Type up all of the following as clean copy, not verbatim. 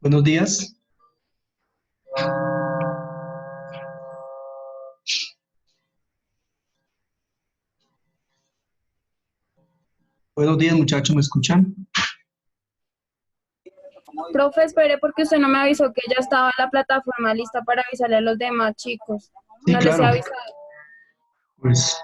Buenos días. Buenos días, muchachos, ¿me escuchan? Profe, espere porque usted no me avisó que ya estaba la plataforma lista para avisarle a los demás chicos. Sí, No les he claro. avisado. Pues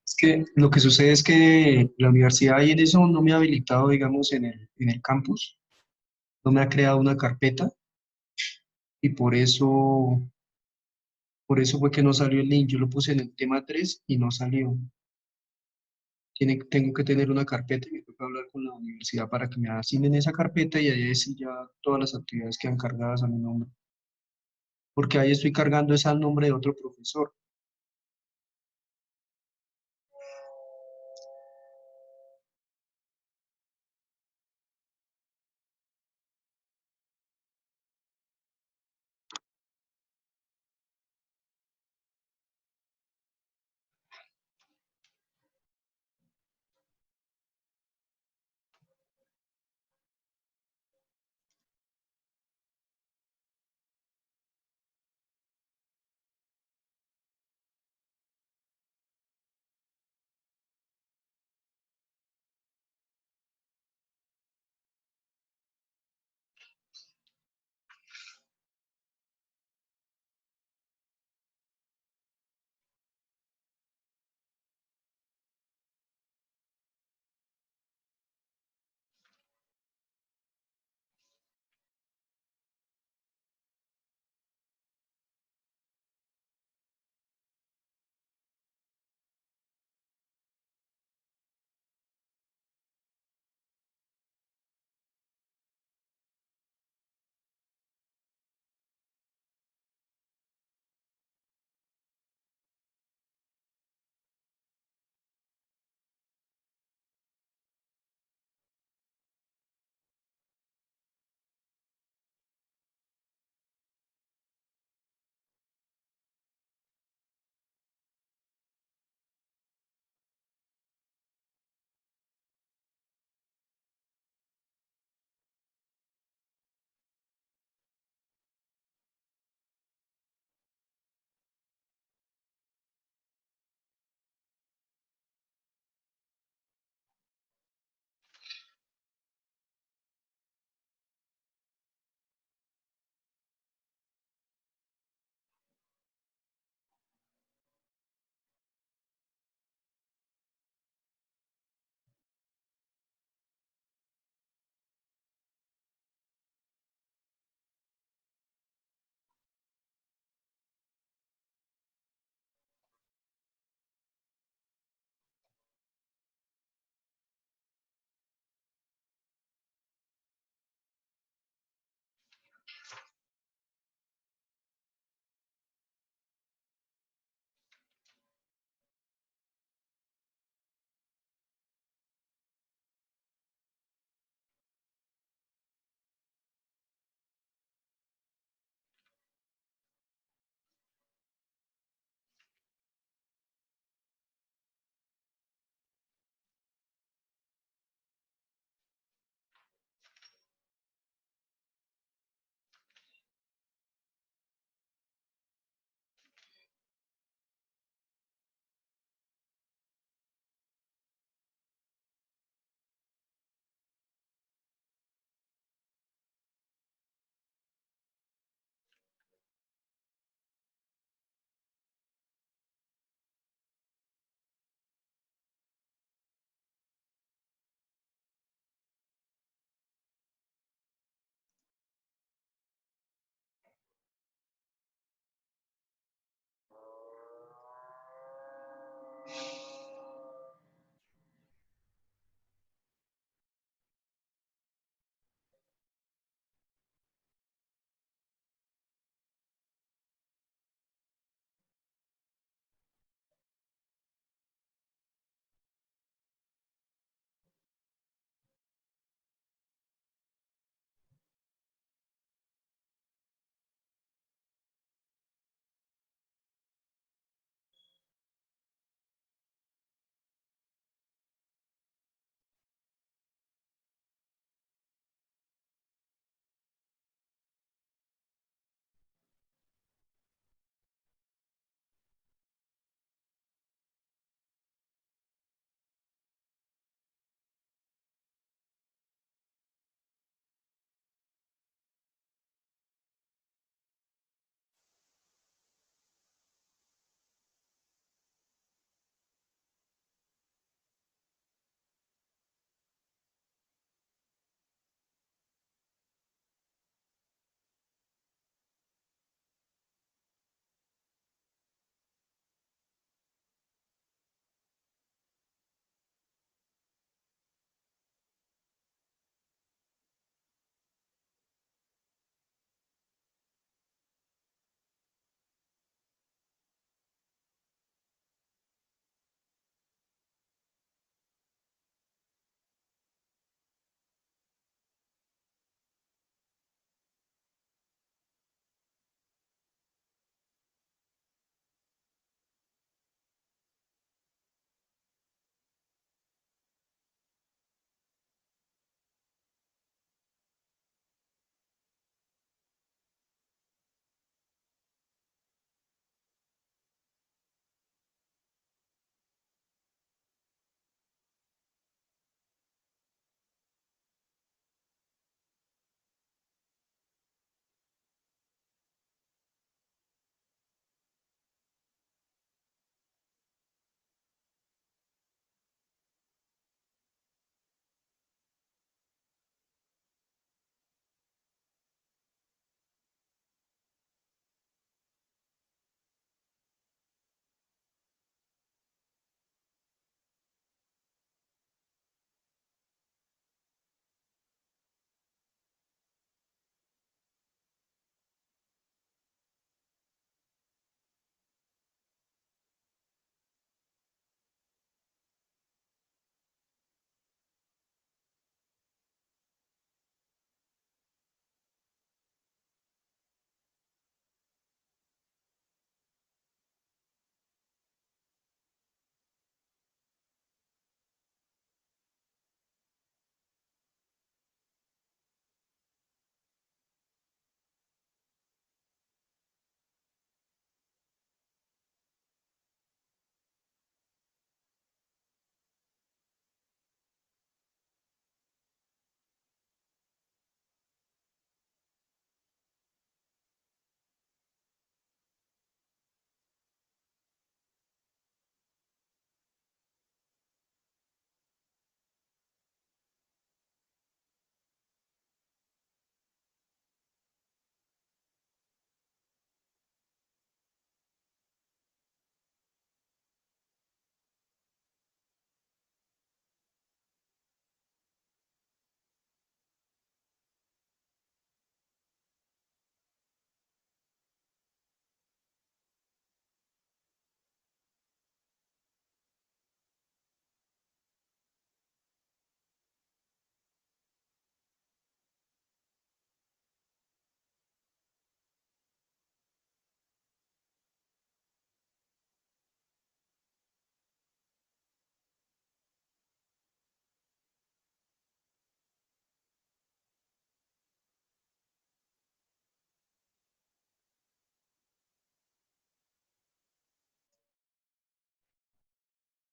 es que lo que sucede es que la universidad y en eso no me ha habilitado, digamos, en el campus, no me ha creado una carpeta y por eso fue que no salió el link. Yo lo puse en el tema 3 y no salió. Tengo que tener una carpeta y me toca hablar con la universidad para que me asignen esa carpeta y ahí sí ya todas las actividades quedan cargadas a mi nombre, porque ahí estoy cargando es al nombre de otro profesor.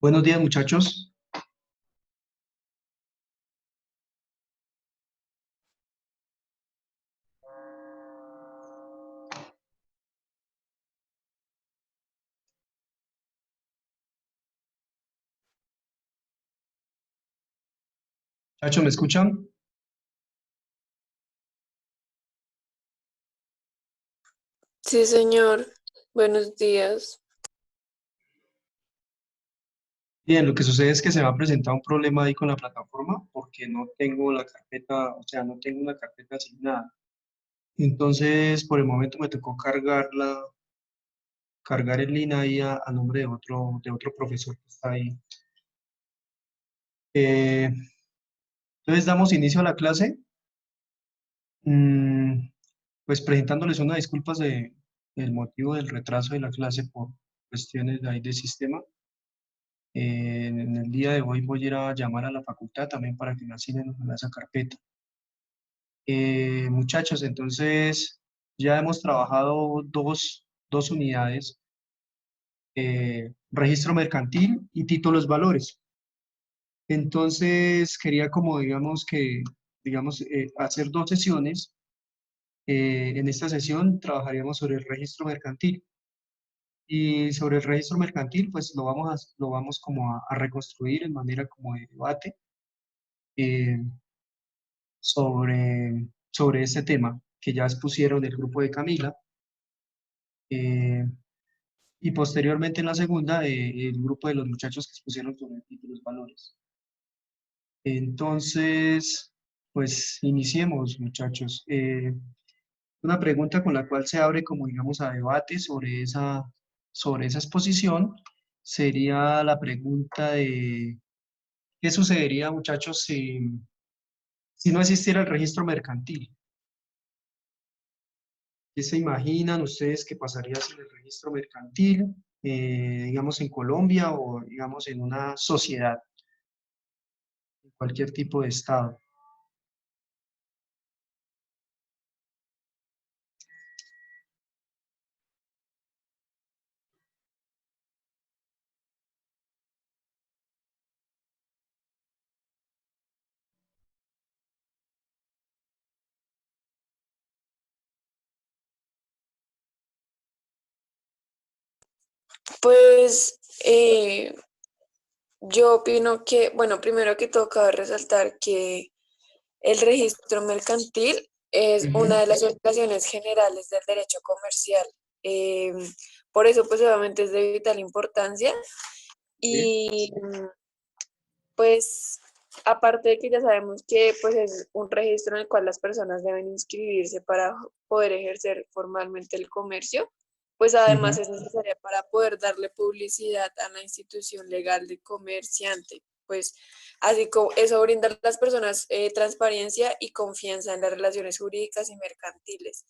Buenos días, muchachos. Muchachos, ¿me escuchan? Sí, señor. Buenos días. Bien, lo que sucede es que se me ha presentado un problema ahí con la plataforma porque no tengo la carpeta, o sea, no tengo una carpeta asignada. Entonces, por el momento me tocó cargar el link ahí a nombre de otro profesor que está ahí. Eh, entonces, damos inicio a la clase. Mm, pues presentándoles una disculpas del motivo del retraso de la clase por cuestiones de ahí de sistema. En el día de hoy voy a ir a llamar a la facultad también para que me asignen a esa carpeta. Muchachos, entonces ya hemos trabajado dos unidades, registro mercantil y títulos valores. Entonces quería como digamos, hacer dos sesiones. En esta sesión trabajaríamos sobre el registro mercantil. Y sobre el registro mercantil, pues lo vamos como a reconstruir en manera como de debate eh, sobre este tema que ya expusieron el grupo de Camila. eh, y posteriormente en la segunda, el grupo de los muchachos que expusieron sobre el título y los valores. Entonces, pues iniciemos, muchachos. Una pregunta con la cual se abre como digamos a debate sobre esa exposición sería la pregunta de ¿qué sucedería, muchachos, si no existiera el registro mercantil? ¿Qué se imaginan ustedes que pasaría sin el registro mercantil, digamos, en Colombia o, digamos, en una sociedad, en cualquier tipo de estado? Pues yo opino que, bueno, primero que todo cabe resaltar que el registro mercantil es una Ujú. de las obligaciones generales del derecho comercial. Eh, por eso, pues obviamente es de vital importancia Sí. y pues aparte de que ya sabemos que pues es un registro en el cual las personas deben inscribirse para poder ejercer formalmente el comercio, pues además Ujú. es necesaria para poder darle publicidad a la institución legal de comerciante. Pues así como eso brinda a las personas transparencia y confianza en las relaciones jurídicas y mercantiles.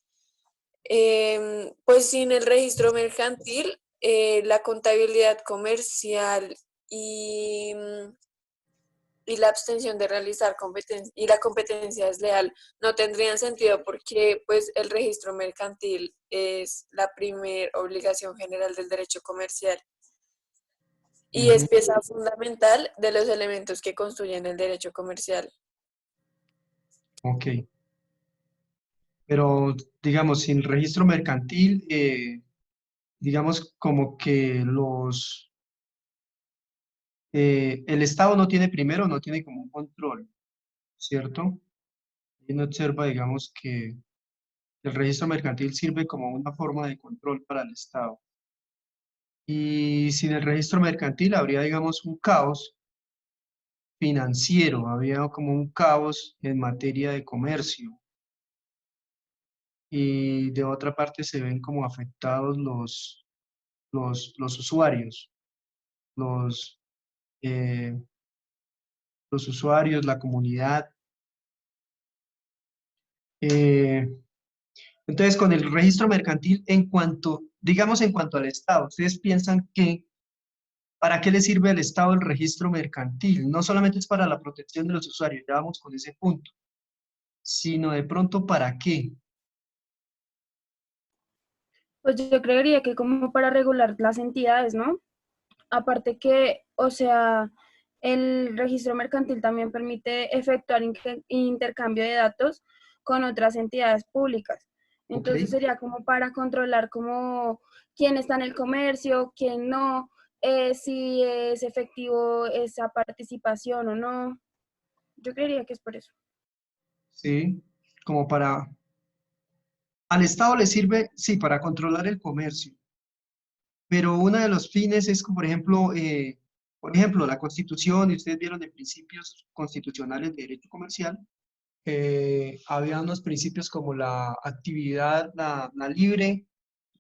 Pues sin el registro mercantil, la contabilidad comercial y y la abstención de realizar competencia y la competencia desleal no tendrían sentido porque pues el registro mercantil es la primera obligación general del derecho comercial y es Ujú. pieza fundamental de los elementos que construyen el derecho comercial. Ok, pero digamos, sin registro mercantil, digamos como que el Estado no tiene primero, no tiene como un control, ¿cierto? Y uno observa, digamos, que el registro mercantil sirve como una forma de control para el Estado. Y sin el registro mercantil habría, digamos, un caos financiero, habría como un caos en materia de comercio. Y de otra parte se ven como afectados los usuarios, los, eh, los usuarios, la comunidad. Eh, entonces, con el registro mercantil, digamos, en cuanto al Estado, ¿ustedes piensan que para qué le sirve al Estado el registro mercantil? No solamente es para la protección de los usuarios, ya vamos con ese punto, sino de pronto para qué. Pues yo creería que como para regular las entidades, ¿no? aparte que, o sea, el registro mercantil también permite efectuar intercambio de datos con otras entidades públicas. ¿Ok? Entonces sería como para controlar como quién está en el comercio, quién no, si es efectivo esa participación o no. Yo creería que es por eso. Sí, como para... Al Estado le sirve, sí, para controlar el comercio, pero uno de los fines es, como, por ejemplo, la Constitución, y ustedes vieron de principios constitucionales de derecho comercial, había unos principios como la actividad, la libre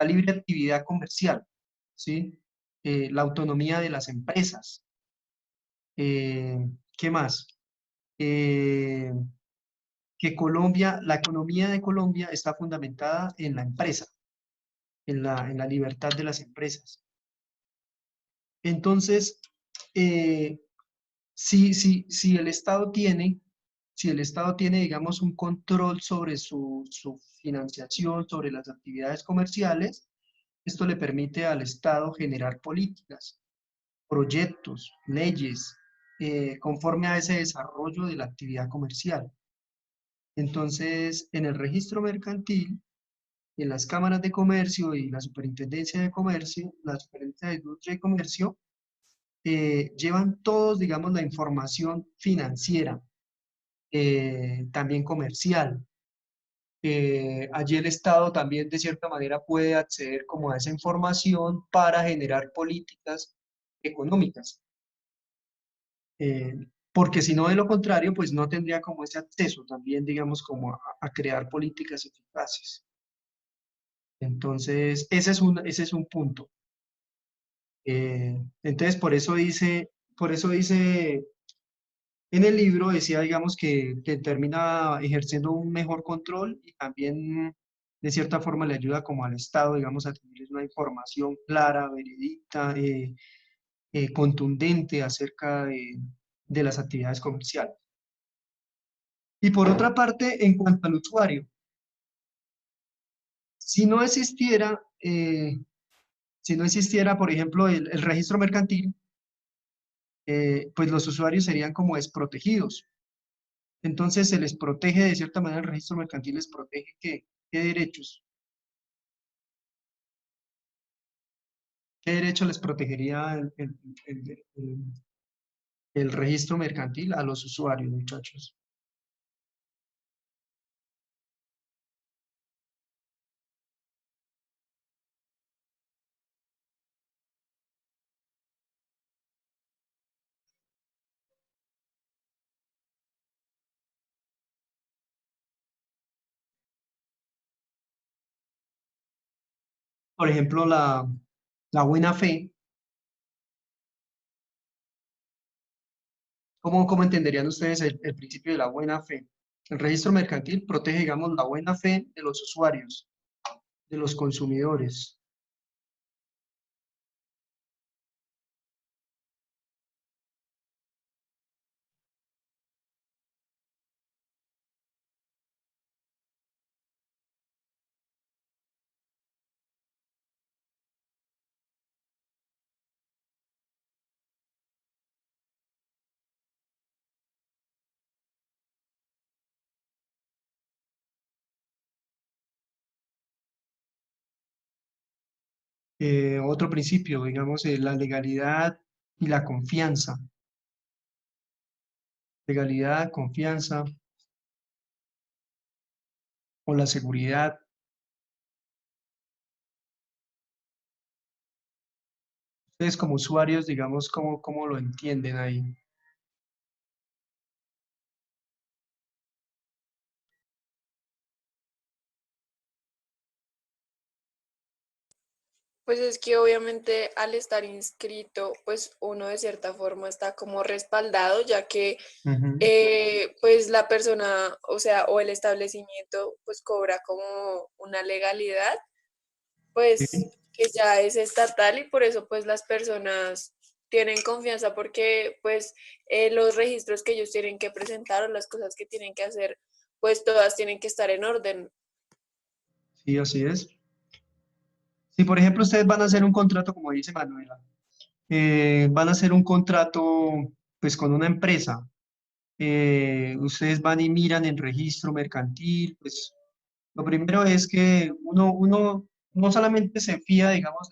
actividad comercial, ¿sí? La autonomía de las empresas. ¿Qué más? Eh, que Colombia, la economía de Colombia está fundamentada en la empresa, en la libertad de las empresas. Entonces, eh, si el Estado tiene, si el Estado tiene, digamos, un control sobre su financiación, sobre las actividades comerciales, esto le permite al Estado generar políticas, proyectos, leyes, conforme a ese desarrollo de la actividad comercial. Entonces, en el registro mercantil, en las cámaras de comercio y la superintendencia de comercio, la superintendencia de industria y comercio, llevan todos, digamos, la información financiera, también comercial. Allí el Estado también de cierta manera puede acceder como a esa información para generar políticas económicas. Eh, Porque si no, de lo contrario, pues no tendría como ese acceso también, digamos, como a crear políticas eficaces. Entonces, ese es un punto. Entonces, por eso dice en el libro, decía, digamos, que termina ejerciendo un mejor control y también, de cierta forma, le ayuda como al Estado, digamos, a tener una información clara, veredicta, contundente acerca de las actividades comerciales. Y por otra parte, en cuanto al usuario, si no existiera, si no existiera, por ejemplo, el registro mercantil, pues los usuarios serían como desprotegidos. Entonces se les protege, de cierta manera, el registro mercantil les protege ¿qué derechos? ¿Qué derecho les protegería el registro mercantil a los usuarios, muchachos? Por ejemplo, la buena fe. ¿Cómo entenderían ustedes el principio de la buena fe? El registro mercantil protege, digamos, la buena fe de los usuarios, de los consumidores. Otro principio, digamos, la legalidad y la confianza. Legalidad, confianza o la seguridad. Ustedes como usuarios, digamos, ¿cómo lo entienden ahí? Pues es que obviamente al estar inscrito, pues uno de cierta forma está como respaldado, ya que Ujú. pues la persona, o sea, o el establecimiento, pues cobra como una legalidad, pues Sí. que ya es estatal y por eso pues las personas tienen confianza porque pues los registros que ellos tienen que presentar o las cosas que tienen que hacer, pues todas tienen que estar en orden. Sí, así es. Si, por ejemplo, ustedes van a hacer un contrato, como dice Manuela, van a hacer un contrato pues con una empresa. Ustedes van y miran el registro mercantil, pues lo primero es que uno no solamente se fía, digamos,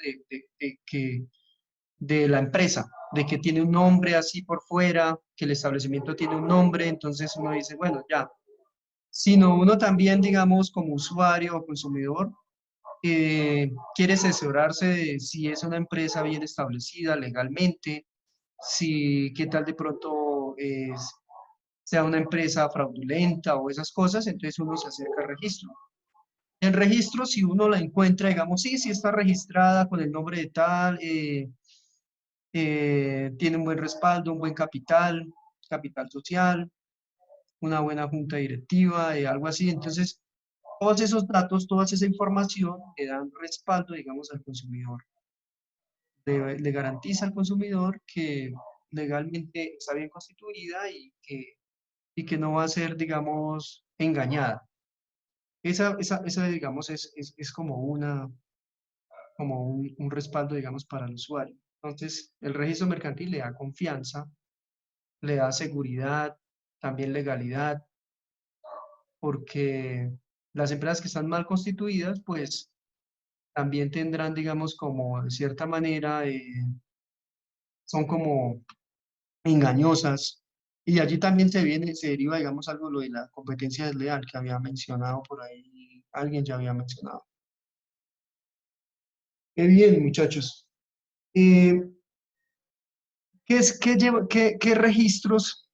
de la empresa, de que tiene un nombre así por fuera, que el establecimiento tiene un nombre, entonces uno dice, bueno, ya, sino uno también, digamos, como usuario o consumidor, quiere asesorarse de si es una empresa bien establecida legalmente, si qué tal de pronto sea una empresa fraudulenta o esas cosas, entonces uno se acerca al registro. El registro, si uno la encuentra, digamos, sí, sí está registrada con el nombre de tal, tiene un buen respaldo, un buen capital, capital social, una buena junta directiva, algo así. Entonces, todos esos datos, toda esa información le dan respaldo, digamos, al consumidor. Le garantiza al consumidor que legalmente está bien constituida y que no va a ser, digamos, engañada. Esa digamos, es como un respaldo, digamos, para el usuario. Entonces, el registro mercantil le da confianza, le da seguridad, también legalidad, porque las empresas que están mal constituidas, pues también tendrán, digamos, como de cierta manera, son como engañosas. Y allí también se deriva, digamos, algo lo de la competencia desleal que había mencionado por ahí, alguien ya había mencionado. Qué bien, muchachos. Eh, qué registros,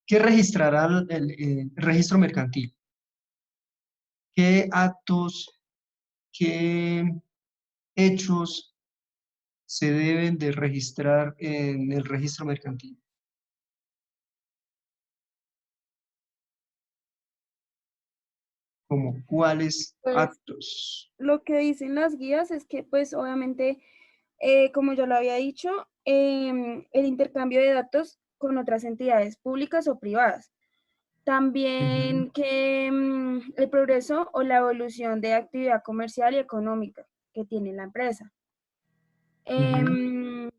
qué registrará el registro mercantil? ¿Qué actos, qué hechos se deben de registrar en el registro mercantil? ¿Como cuáles Pues actos? lo que dicen las guías es que pues obviamente, como yo lo había dicho, el intercambio de datos con otras entidades públicas o privadas. Ujú, También que el progreso o la evolución de actividad comercial y económica que tiene la empresa. ujú, Em,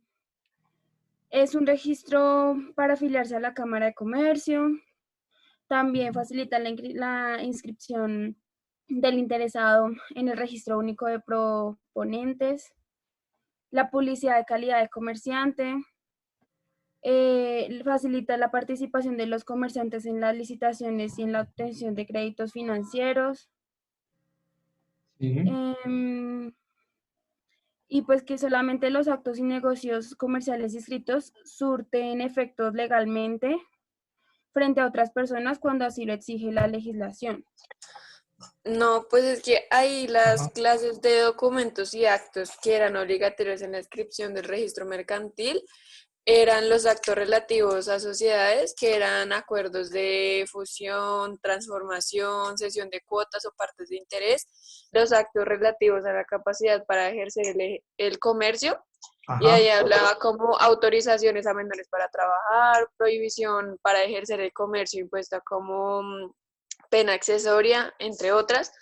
es un registro para afiliarse a la Cámara de Comercio. También facilita la inscripción del interesado en el registro único de proponentes, la publicidad de calidad de comerciante, facilita la participación de los comerciantes en las licitaciones y en la obtención de créditos financieros. sí. em, y pues que solamente los actos y negocios comerciales inscritos surten efectos legalmente frente a otras personas cuando así lo exige la legislación. No, pues es que ahí las Ajá. clases de documentos y actos que eran obligatorios en la inscripción del registro mercantil eran los actos relativos a sociedades, que eran acuerdos de fusión, transformación, cesión de cuotas o partes de interés, los actos relativos a la capacidad para ejercer el comercio, y ahí Ajá. hablaba como autorizaciones a menores para trabajar, prohibición para ejercer el comercio impuesta como pena accesoria, entre otras.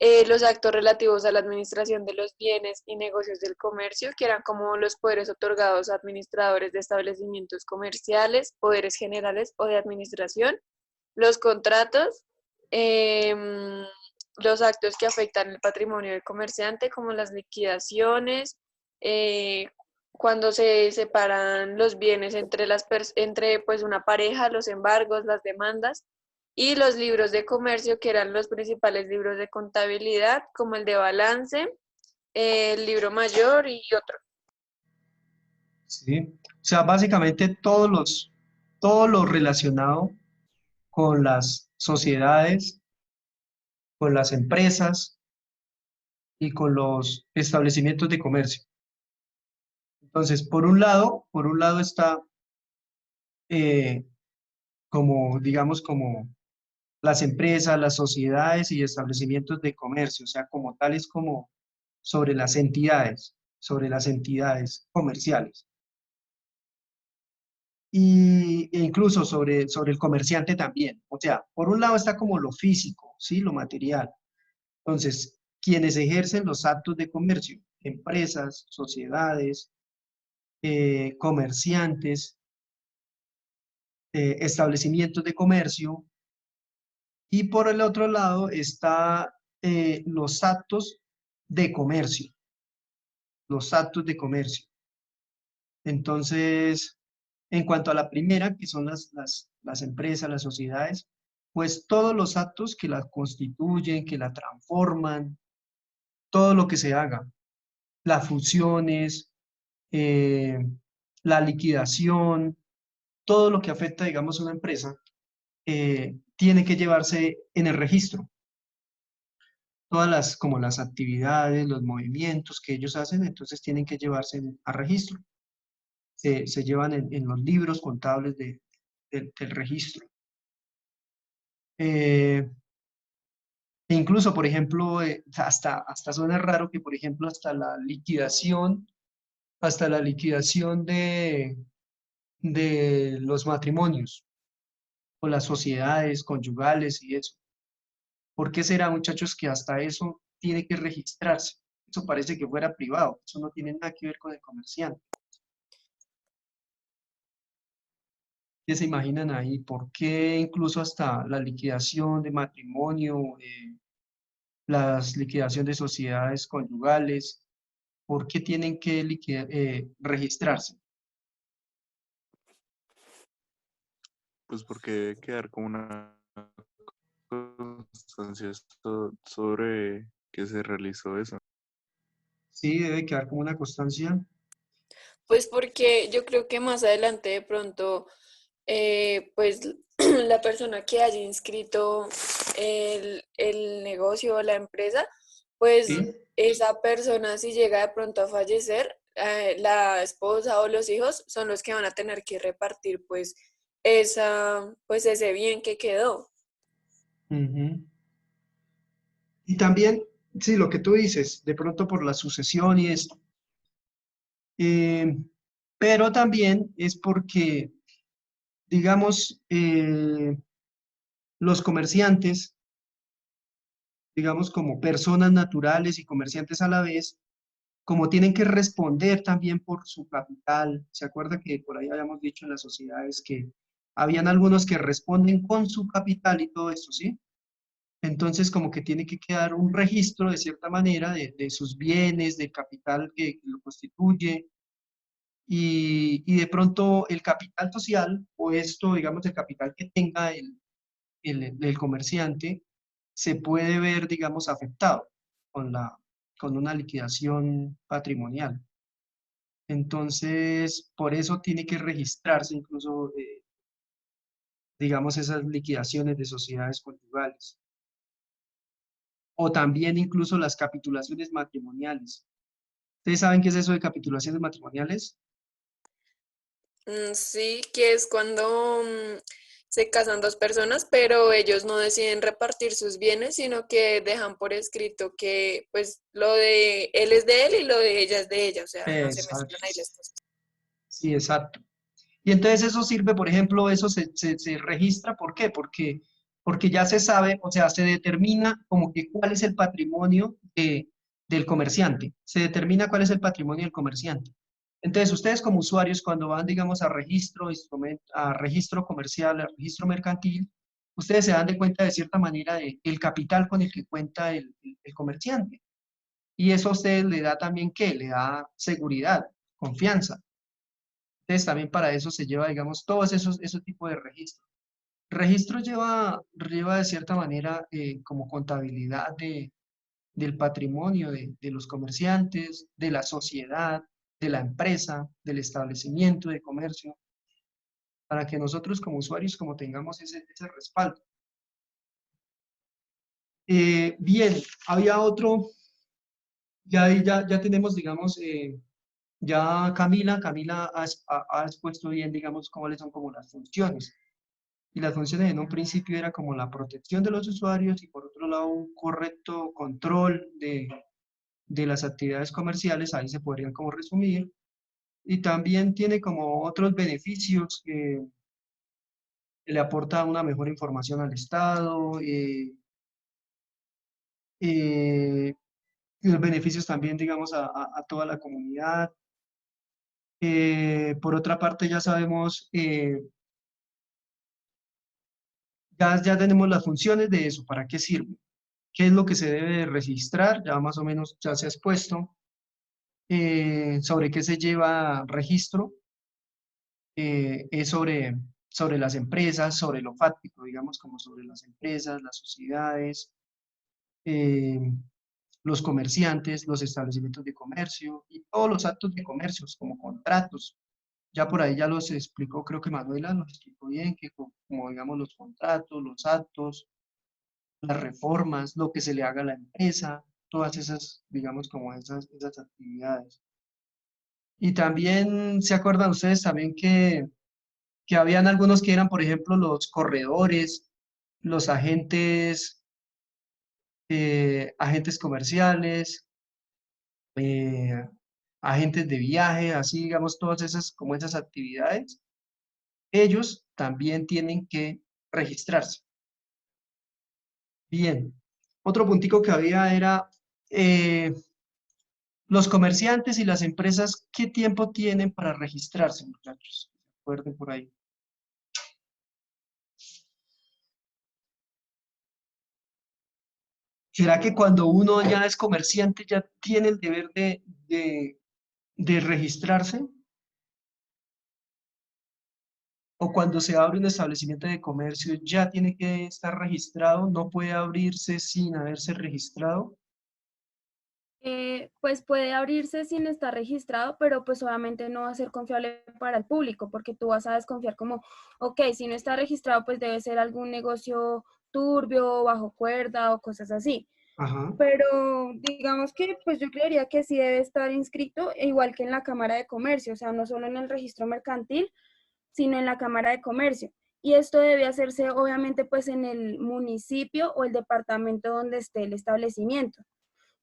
Los actos relativos a la administración de los bienes y negocios del comercio, que eran como los poderes otorgados a administradores de establecimientos comerciales, poderes generales o de administración, los contratos, eh, los actos que afectan el patrimonio del comerciante, como las liquidaciones, eh, cuando se separan los bienes entre, entre pues, una pareja, los embargos, las demandas, y los libros de comercio, que eran los principales libros de contabilidad, como el de balance, el libro mayor y otro. Sí. O sea, básicamente todo lo relacionado con las sociedades, con las empresas y con los establecimientos de comercio. Entonces, por un lado está eh, como, digamos, como las empresas, las sociedades y establecimientos de comercio, o sea, como tales como sobre las entidades comerciales. E incluso sobre el comerciante también. O sea, por un lado está como lo físico, ¿sí? Lo material. Entonces, quienes ejercen los actos de comercio, empresas, sociedades, comerciantes, establecimientos de comercio, y por el otro lado está los actos de comercio, los actos de comercio. Entonces, en cuanto a la primera, que son las empresas, las sociedades, pues todos los actos que la constituyen, que la transforman, todo lo que se haga, las fusiones, eh, la liquidación, todo lo que afecta, digamos, a una empresa, tiene que llevarse en el registro. Todas como las actividades, los movimientos que ellos hacen, entonces tienen que llevarse a registro. Se llevan en los libros contables del registro. E incluso, por ejemplo, hasta suena raro que, por ejemplo, hasta la liquidación de los matrimonios o las sociedades conyugales y eso. ¿Por qué será, muchachos, que hasta eso tiene que registrarse? Eso parece que fuera privado, eso no tiene nada que ver con el comerciante. ¿Qué se imaginan ahí? ¿Por qué incluso hasta la liquidación de matrimonio, las liquidación de sociedades conyugales, por qué tienen que registrarse? Pues porque debe quedar como una constancia sobre que se realizó eso. Sí, debe quedar como una constancia. Pues porque yo creo que más adelante de pronto, pues la persona que haya inscrito el negocio o la empresa, pues ¿Sí? esa persona si llega de pronto a fallecer, la esposa o los hijos son los que van a tener que repartir pues pues ese bien que quedó. Ujú. Y también, sí, lo que tú dices, de pronto por la sucesión y esto. Eh, pero también es porque, digamos, los comerciantes, digamos, como personas naturales y comerciantes a la vez, como tienen que responder también por su capital. ¿Se acuerda que por ahí habíamos dicho en las sociedades que habían algunos que responden con su capital y todo esto, ¿sí? Entonces, como que tiene que quedar un registro de cierta manera de sus bienes, del capital que lo constituye, y de pronto el capital social, o esto, digamos, el capital que tenga el comerciante, se puede ver, digamos, afectado con una liquidación patrimonial. Entonces, por eso tiene que registrarse incluso, digamos, esas liquidaciones de sociedades conyugales. O también incluso las capitulaciones matrimoniales. ¿Ustedes saben qué es eso de capitulaciones matrimoniales? Sí, que es cuando se casan dos personas, pero ellos no deciden repartir sus bienes, sino que dejan por escrito que pues lo de él es de él y lo de ella es de ella, o sea, no se Exacto. mezclan ahí las cosas. Sí, exacto. Y entonces eso sirve, por ejemplo, eso se registra, ¿por qué? Porque ya se sabe, o sea, se determina como que cuál es el patrimonio del comerciante, se determina cuál es el patrimonio del comerciante. Entonces, ustedes como usuarios, cuando van, digamos, a registro, a registro comercial, a registro mercantil, ustedes se dan de cuenta de cierta manera del capital con el que cuenta el comerciante. Y eso a ustedes le da también, ¿qué? Le da seguridad, confianza. Entonces, también para eso se lleva, digamos, todos esos tipos de registros. Registro lleva de cierta manera como contabilidad del patrimonio de los comerciantes, de la sociedad, de la empresa, del establecimiento de comercio, para que nosotros como usuarios como tengamos ese respaldo. Bien, había otro, ya tenemos, digamos, ya Camila ha expuesto bien, digamos, cuáles son como las funciones. Y las funciones en un principio era como la protección de los usuarios y por otro lado un correcto control de las actividades comerciales, ahí se podrían como resumir. Y también tiene como otros beneficios que le aporta una mejor información al Estado, y los beneficios también, digamos, a toda la comunidad. Por otra parte, ya sabemos, ya tenemos las funciones de eso, ¿para qué sirve? ¿Qué es lo que se debe de registrar? Ya más o menos ya se ha expuesto. Sobre qué se lleva registro, es sobre las empresas, sobre lo fáctico, digamos, como sobre las empresas, las sociedades, eh, los comerciantes, los establecimientos de comercio y todos los actos de comercios, como contratos. Ya por ahí ya los explicó, creo que Manuela nos explicó bien, que como digamos los contratos, los actos, las reformas, lo que se le haga a la empresa, todas esas, digamos, como esas actividades. Y también, ¿se acuerdan ustedes también que habían algunos que eran, por ejemplo, los corredores, los agentes comerciales, eh, agentes de viaje, así digamos, todas esas, como esas actividades, ellos también tienen que registrarse. Bien, otro puntico que había era eh, los comerciantes y las empresas, ¿qué tiempo tienen para registrarse, muchachos? Recuerden por ahí. ¿Será que cuando uno ya es comerciante ya tiene el deber de registrarse? ¿O cuando se abre un establecimiento de comercio ya tiene que estar registrado? ¿No puede abrirse sin haberse registrado? Pues puede abrirse sin estar registrado, pero pues obviamente no va a ser confiable para el público, porque tú vas a desconfiar como, ok, si no está registrado, pues debe ser algún negocio turbio, bajo cuerda o cosas así. Ajá. Pero digamos que pues yo creería que sí debe estar inscrito, igual que en la Cámara de Comercio, o sea, no solo en el registro mercantil, sino en la Cámara de Comercio. Y esto debe hacerse obviamente pues en el municipio o el departamento donde esté el establecimiento.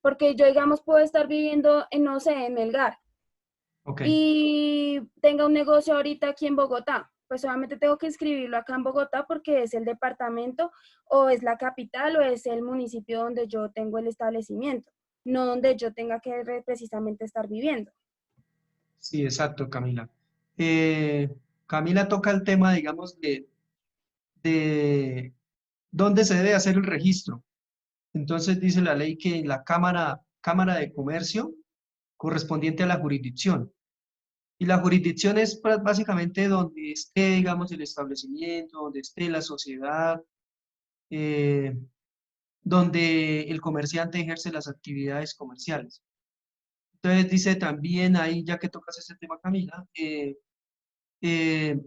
Porque yo, digamos, puedo estar viviendo, en, no sé, en Melgar Ok. y tenga un negocio ahorita aquí en Bogotá. Pues solamente tengo que inscribirlo acá en Bogotá porque es el departamento o es la capital o es el municipio donde yo tengo el establecimiento, no donde yo tenga que precisamente estar viviendo. Sí, exacto, Camila. Eh, Camila toca el tema, digamos, de dónde se debe hacer el registro. Entonces dice la ley que la Cámara de Comercio correspondiente a la jurisdicción. Y la jurisdicción es básicamente donde esté, digamos, el establecimiento, donde esté la sociedad, eh, donde el comerciante ejerce las actividades comerciales. Entonces dice también ahí, ya que tocas este tema, Camila, eh, en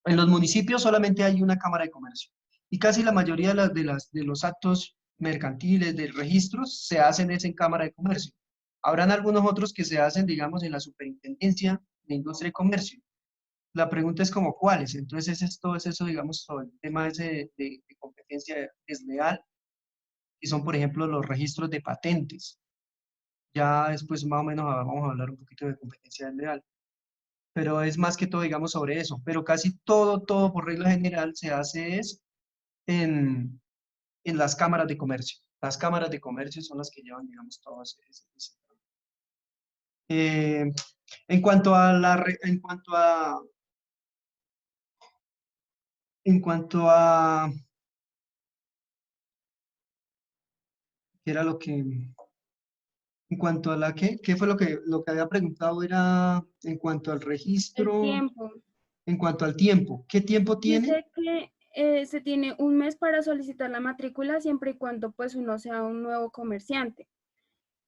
los municipios solamente hay una Cámara de Comercio y casi la mayoría de los actos mercantiles, de registros, se hacen es en Cámara de Comercio. Habrán algunos otros que se hacen, digamos, en la Superintendencia de Industria y Comercio. La pregunta es como cuáles. Entonces todo es eso, digamos, todo el tema ese de competencia desleal, y son, por ejemplo, los registros de patentes. Ya después más o menos vamos a hablar un poquito de competencia desleal, pero es más que todo, digamos, sobre eso. Pero casi todo por regla general se hace es en las cámaras de comercio. Las cámaras de comercio son las que llevan, digamos, todo ese. Eh, en cuanto a en cuanto a, ¿qué era lo que, en cuanto a qué fue lo que había preguntado era en cuanto al El registro, tiempo. en cuanto al tiempo, ¿qué tiempo tiene? Dice que se tiene un mes para solicitar la matrícula siempre y cuando pues uno sea un nuevo comerciante.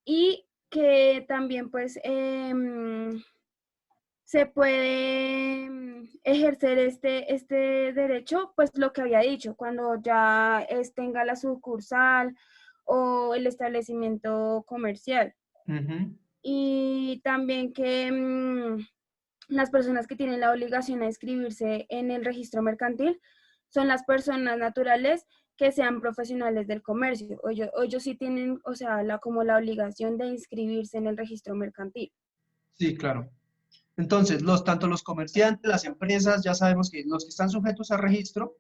Y que también pues se puede ejercer este derecho, pues lo que había dicho, cuando ya tenga la sucursal o el establecimiento comercial. Ujú. Y también que las personas que tienen la obligación de inscribirse en el registro mercantil son las personas naturales que sean profesionales del comercio. O ellos sí tienen, o sea, como la obligación de inscribirse en el registro mercantil. Sí, claro. Entonces, tanto los comerciantes, las empresas, ya sabemos que los que están sujetos a registro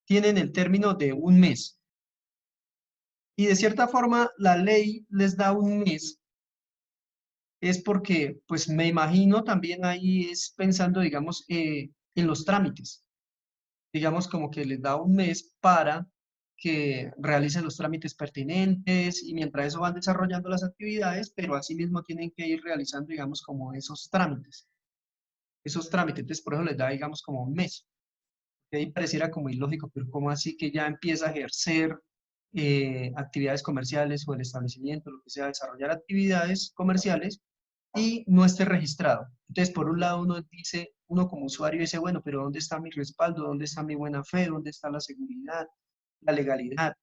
tienen el término de un mes. Y de cierta forma, la ley les da un mes es porque, pues me imagino también ahí es pensando, digamos, en los trámites. Digamos como que les da un mes para que realicen los trámites pertinentes y mientras eso van desarrollando las actividades, pero asimismo tienen que ir realizando, digamos, como esos trámites. Esos trámites, entonces por eso les da, digamos, como un mes. Que ahí pareciera como ilógico, pero ¿cómo así que ya empieza a ejercer actividades comerciales o el establecimiento, lo que sea, desarrollar actividades comerciales y no esté registrado? Entonces, por un lado uno dice, uno como usuario dice, bueno, pero ¿dónde está mi respaldo? ¿Dónde está mi buena fe? ¿Dónde está la seguridad, la legalidad?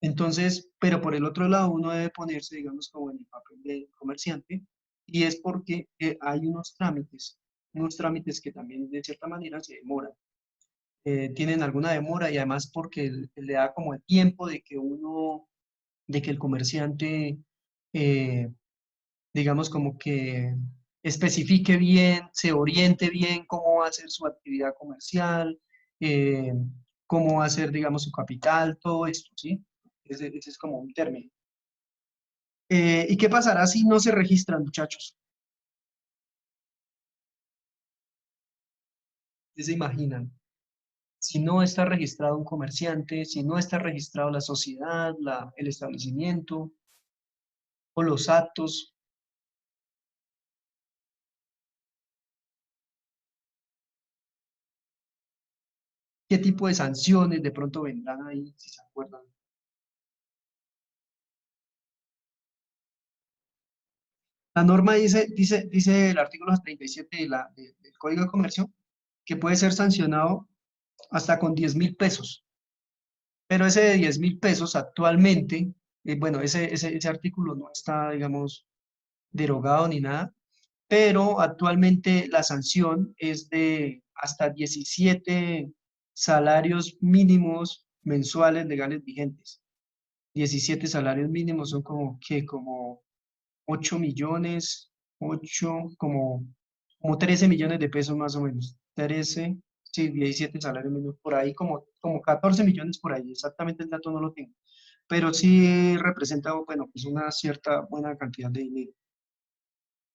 Entonces, pero por el otro lado uno debe ponerse, digamos, como en el papel de comerciante, y es porque hay unos trámites que también de cierta manera se demoran, tienen alguna demora y además porque le da como el tiempo de que uno, de que el comerciante, eh, digamos, como que especifique bien, se oriente bien cómo va a ser su actividad comercial, eh, cómo va a ser, digamos, su capital, todo esto, ¿sí? Ese es como un término. ¿Y qué pasará si no se registran, muchachos? ¿Qué se imaginan? Si no está registrado un comerciante, si no está registrado la sociedad, el establecimiento o los actos, ¿qué tipo de sanciones de pronto vendrán ahí, si se acuerdan? La norma dice el artículo 37 del Código de Comercio que puede ser sancionado hasta con 10.000 pesos. Pero ese de 10.000 pesos actualmente, bueno, ese artículo no está, digamos, derogado ni nada, pero actualmente la sanción es de hasta 17 salarios mínimos mensuales legales vigentes. 17 salarios mínimos son como 8 millones, 8 como 13 millones de pesos más o menos. 13, sí, 17 salarios mínimos, por ahí como 14 millones por ahí, exactamente el dato no lo tengo, pero sí representa, bueno, pues una cierta buena cantidad de dinero.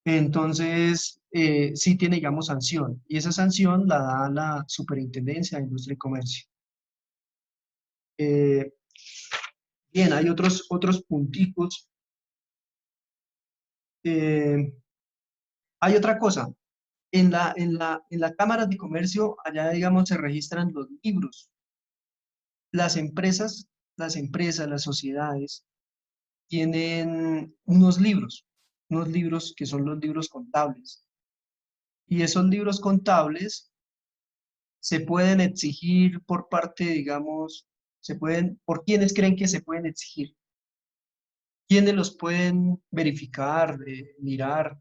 Entonces, sí tiene, digamos, sanción, y esa sanción la da la Superintendencia de Industria y Comercio. Eh, bien, hay otros punticos. Eh, hay otra cosa, en la Cámara de Comercio, allá, digamos, se registran los libros. Las empresas, las sociedades, tienen unos libros que son los libros contables. Y esos libros contables se pueden exigir por parte, digamos, ¿por quiénes creen que se pueden exigir? ¿Quiénes los pueden verificar, mirar?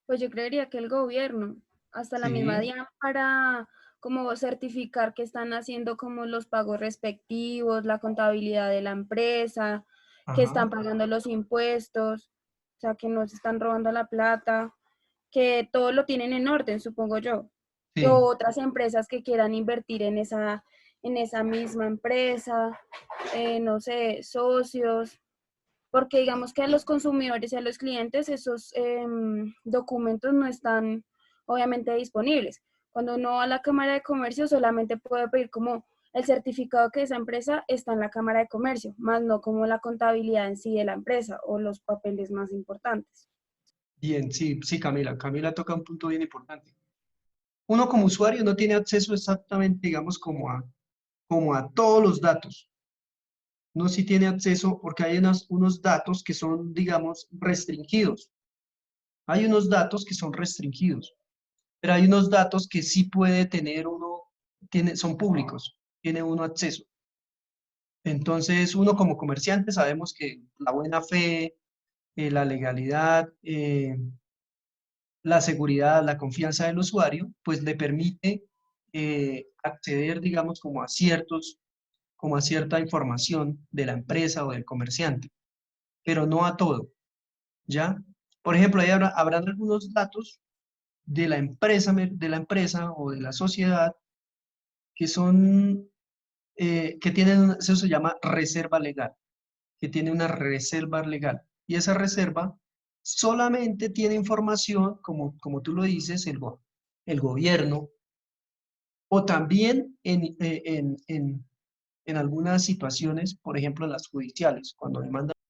Pues yo creería que el gobierno, hasta la misma Sí, DIAN, para como certificar que están haciendo como los pagos respectivos, la contabilidad de la empresa, que ajá, están pagando los impuestos, o sea, que no se están robando la plata, que todo lo tienen en orden, supongo yo. Y sí, otras empresas que quieran invertir en esa misma empresa, no sé, socios, porque digamos que a los consumidores y a los clientes esos documentos no están obviamente disponibles. Cuando uno va a la Cámara de Comercio solamente puede pedir como el certificado que esa empresa está en la Cámara de Comercio, más no como la contabilidad en sí de la empresa o los papeles más importantes. bien, sí, sí, Camila. Camila toca un punto bien importante. Uno como usuario no tiene acceso exactamente, digamos, como a todos los datos. No sí tiene acceso porque hay unos datos que son, digamos, restringidos. Hay unos datos que son restringidos, pero hay unos datos que sí puede tener uno, son públicos, tiene uno acceso. Entonces, uno como comerciante sabemos que la buena fe, la legalidad, la seguridad, la confianza del usuario, pues le permite acceder, digamos, como a cierta información de la empresa o del comerciante, pero no a todo, ¿ya? Por ejemplo, ahí habrán algunos datos de la empresa o de la sociedad que son que tienen, eso se llama reserva legal, que tiene una reserva legal. Y esa reserva solamente tiene información, como tú lo dices, el gobierno, o también en algunas situaciones, por ejemplo, las judiciales, cuando demandan